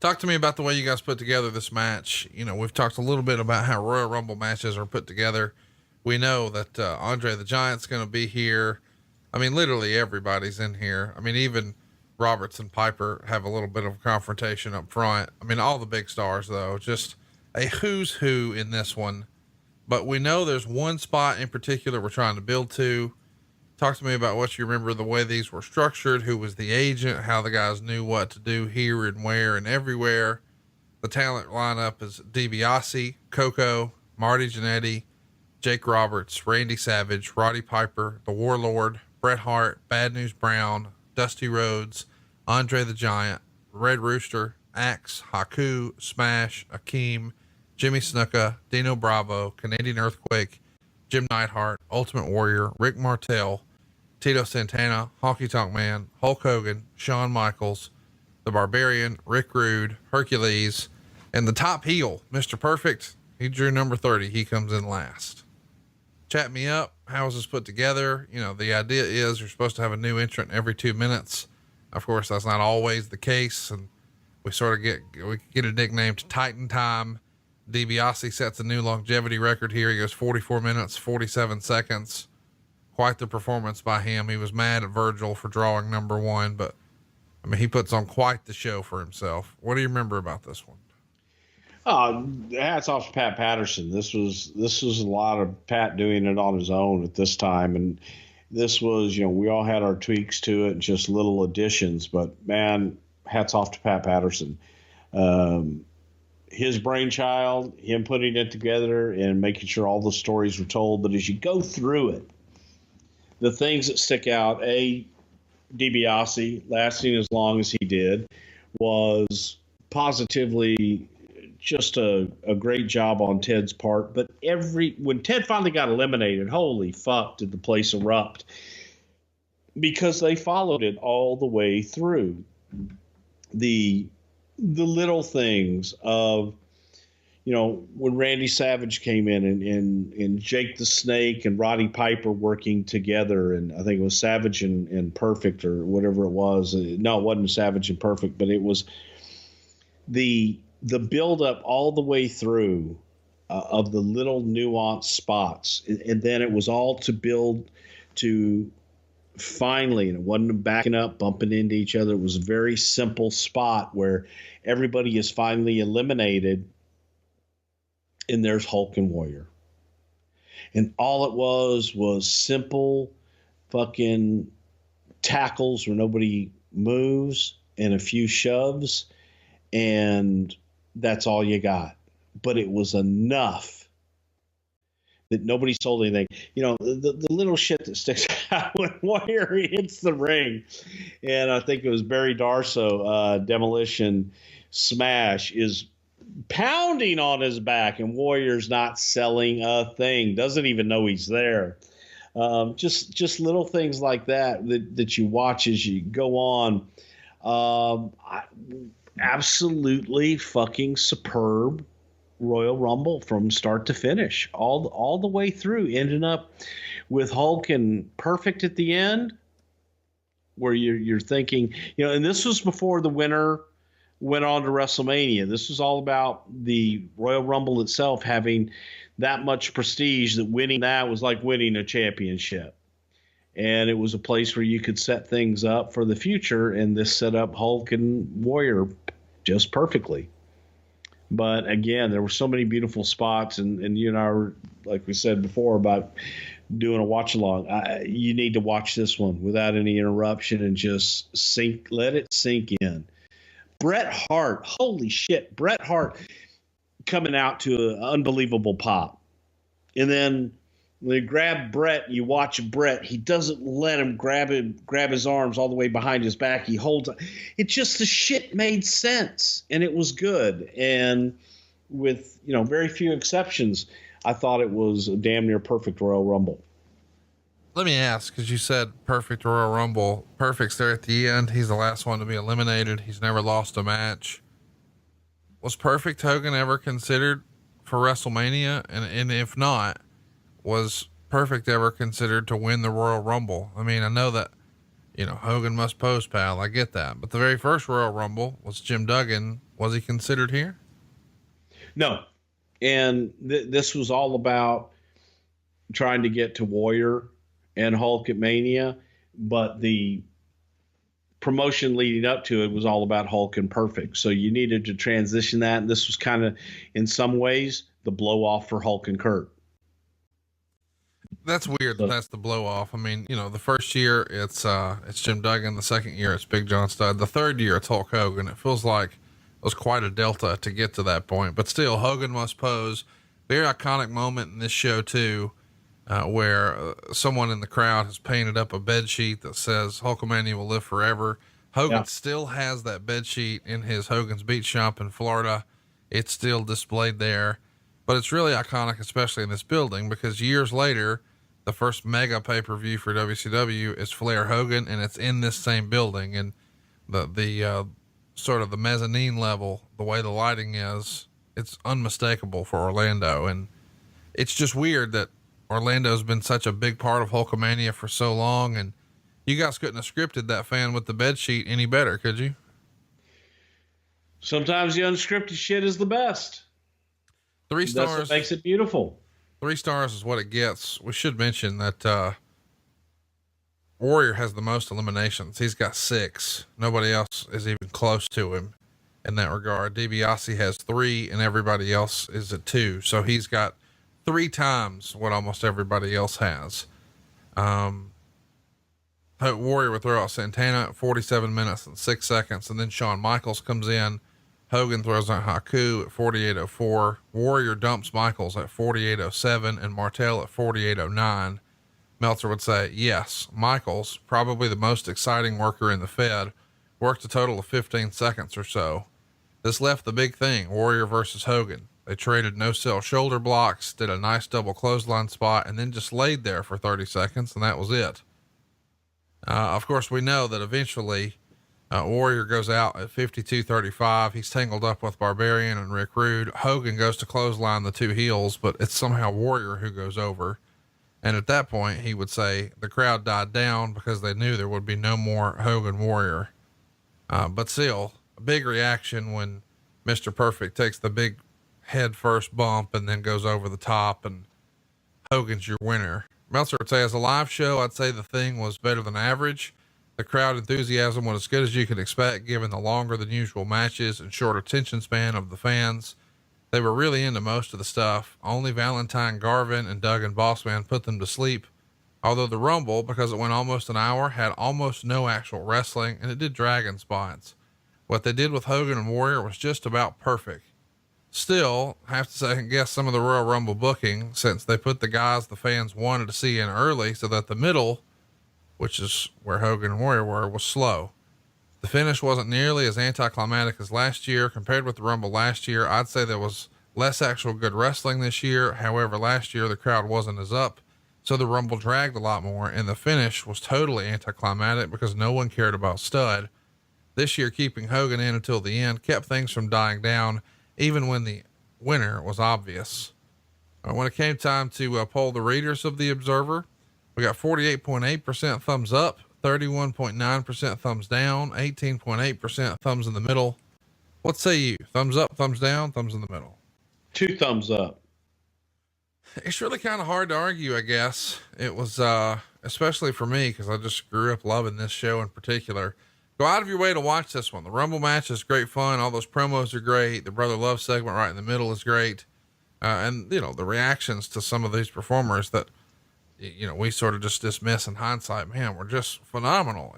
Talk to me about the way you guys put together this match. You know, we've talked a little bit about how Royal Rumble matches are put together. We know that Andre the Giant's going to be here. I mean, literally everybody's in here. I mean, even Roberts and Piper have a little bit of a confrontation up front. I mean, all the big stars, though, just a who's who in this one. But we know there's one spot in particular we're trying to build to. Talk to me about what you remember, the way these were structured, who was the agent, how the guys knew what to do here and where and everywhere. The talent lineup is DiBiase, Coco, Marty Jannetty, Jake Roberts, Randy Savage, Roddy Piper, the Warlord, Bret Hart, Bad News Brown, Dusty Rhodes, Andre the Giant, Red Rooster, Axe, Haku, Smash, Akeem, Jimmy Snuka, Dino Bravo, Canadian Earthquake, Jim Neidhart, Ultimate Warrior, Rick Martel, Tito Santana, Honky Tonk Man, Hulk Hogan, Shawn Michaels, the Barbarian, Rick Rude, Hercules, and the top heel, Mr. Perfect. He drew number 30. He comes in last. Chat me up. How is this put together? You know, the idea is you're supposed to have a new entrant every 2 minutes. Of course, that's not always the case. And we sort of get a nickname to Titan Time. DiBiase sets a new longevity record here. He goes 44 minutes, 47 seconds. Quite the performance by him. He was mad at Virgil for drawing number 1, but I mean, he puts on quite the show for himself. What do you remember about this one? Hats off to Pat Patterson. This was a lot of Pat doing it on his own at this time. And this was, you know, we all had our tweaks to it, just little additions, but man, hats off to Pat Patterson. His brainchild, him putting it together and making sure all the stories were told. But as you go through it, the things that stick out, DiBiase lasting as long as he did was positively just a great job on Ted's part. But when Ted finally got eliminated, holy fuck, did the place erupt, because they followed it all the way through. The little things of, you know, when Randy Savage came in and Jake the Snake and Roddy Piper working together, and I think it was Savage and Perfect or whatever it was. No, it wasn't Savage and Perfect, but it was the build up all the way through of the little nuanced spots. And then it was all to build to finally, and it wasn't backing up, bumping into each other. It was a very simple spot where everybody is finally eliminated, and there's Hulk and Warrior. And all it was simple fucking tackles where nobody moves and a few shoves, and that's all you got. But it was enough that nobody sold anything. You know, the little shit that sticks out when Warrior hits the ring, and I think it was Barry Darso, Demolition Smash, is pounding on his back, and Warrior's not selling a thing, doesn't even know he's there. Just little things like that you watch as you go on. Absolutely fucking superb Royal Rumble from start to finish, all the way through, ending up with Hulk and Perfect at the end, where you're thinking, you know, and this was before the winner went on to WrestleMania. This was all about the Royal Rumble itself having that much prestige, that winning that was like winning a championship. And it was a place where you could set things up for the future, and this set up Hulk and Warrior just perfectly. But again, there were so many beautiful spots, and you and I were, like we said before, about doing a watch along. You need to watch this one without any interruption and just let it sink in. Bret Hart, holy shit, Bret Hart coming out to an unbelievable pop. And then when you grab Bret, you watch Bret, he doesn't let him grab his arms all the way behind his back. He holds it. Just the shit made sense, and it was good. And with, you know, very few exceptions, I thought it was a damn near perfect Royal Rumble. Let me ask, because you said perfect Royal Rumble. Perfect's there at the end. He's the last one to be eliminated. He's never lost a match. Was Perfect Hogan ever considered for WrestleMania? And if not, was Perfect ever considered to win the Royal Rumble? I mean, I know that, Hogan must pose, pal. I get that. But the very first Royal Rumble was Jim Duggan. Was he considered here? No. And this was all about trying to get to Warrior and Hulk at Mania, but the promotion leading up to it was all about Hulk and Perfect. So you needed to transition that. And this was kind of, in some ways, the blow off for Hulk and Kurt. That's weird. That's the blow off. I mean, the first year it's Jim Duggan. The second year it's Big John Studd. The third year it's Hulk Hogan. It feels like it was quite a delta to get to that point, but still Hogan must pose. Very iconic moment in this show too, where someone in the crowd has painted up a bed sheet that says Hulkamania will live forever. Hogan still has that bed sheet in his Hogan's Beach shop in Florida. It's still displayed there, but it's really iconic, especially in this building, because years later, the first mega pay-per-view for WCW is Flair Hogan, and it's in this same building. And the sort of the mezzanine level, the way the lighting is, it's unmistakable for Orlando. And it's just weird that Orlando's been such a big part of Hulkamania for so long. And you guys couldn't have scripted that fan with the bed sheet any better, could you? Sometimes the unscripted shit is the best. 3 stars. That's what makes it beautiful. 3 stars is what it gets. We should mention that, Warrior has the most eliminations. He's got 6. Nobody else is even close to him in that regard. DiBiase has 3 and everybody else is at 2. So he's got 3 times what almost everybody else has. Warrior would throw out Santana at 47 minutes and 6 seconds. And then Shawn Michaels comes in. Hogan throws out Haku at 48:04. Warrior dumps Michaels at 48:07 and Martel at 48:09. Meltzer would say, yes, Michaels, probably the most exciting worker in the Fed, worked a total of 15 seconds or so. This left the big thing, Warrior versus Hogan. They traded no-sell shoulder blocks, did a nice double clothesline spot, and then just laid there for 30 seconds, and that was it. Of course, we know that eventually Warrior goes out at 52:35. He's tangled up with Barbarian and Rick Rude. Hogan goes to clothesline the 2 heels, but it's somehow Warrior who goes over. And at that point, he would say the crowd died down because they knew there would be no more Hogan Warrior. But still, a big reaction when Mr. Perfect takes the big head first bump and then goes over the top, and Hogan's your winner. Meltzer would say, as a live show, I'd say the thing was better than average. The crowd enthusiasm was as good as you could expect, given the longer than usual matches and short attention span of the fans. They were really into most of the stuff. Only Valentine, Garvin, and Doug and Bossman put them to sleep. Although the Rumble, because it went almost an hour, had almost no actual wrestling, and it did drag in spots. What they did with Hogan and Warrior was just about perfect. Still, I have to second guess some of the Royal Rumble booking, since they put the guys the fans wanted to see in early, so that the middle, which is where Hogan and Warrior were, was slow. The finish wasn't nearly as anticlimactic as last year. Compared with the Rumble last year, I'd say there was less actual good wrestling this year. However, last year the crowd wasn't as up, so the Rumble dragged a lot more, and the finish was totally anticlimactic because no one cared about Studd. This year, keeping Hogan in until the end kept things from dying down, even when the winner was obvious. When it came time to poll the readers of the Observer, we got 48.8% thumbs up, 31.9% thumbs down, 18.8% thumbs in the middle. What say you? Thumbs up, thumbs down, thumbs in the middle? 2 thumbs up. It's really kind of hard to argue, I guess. It was, especially for me, cause I just grew up loving this show in particular. Go out of your way to watch this one. The Rumble match is great fun. All those promos are great. The Brother Love segment right in the middle is great. And the reactions to some of these performers that, we sort of just dismiss in hindsight, man, were just phenomenal.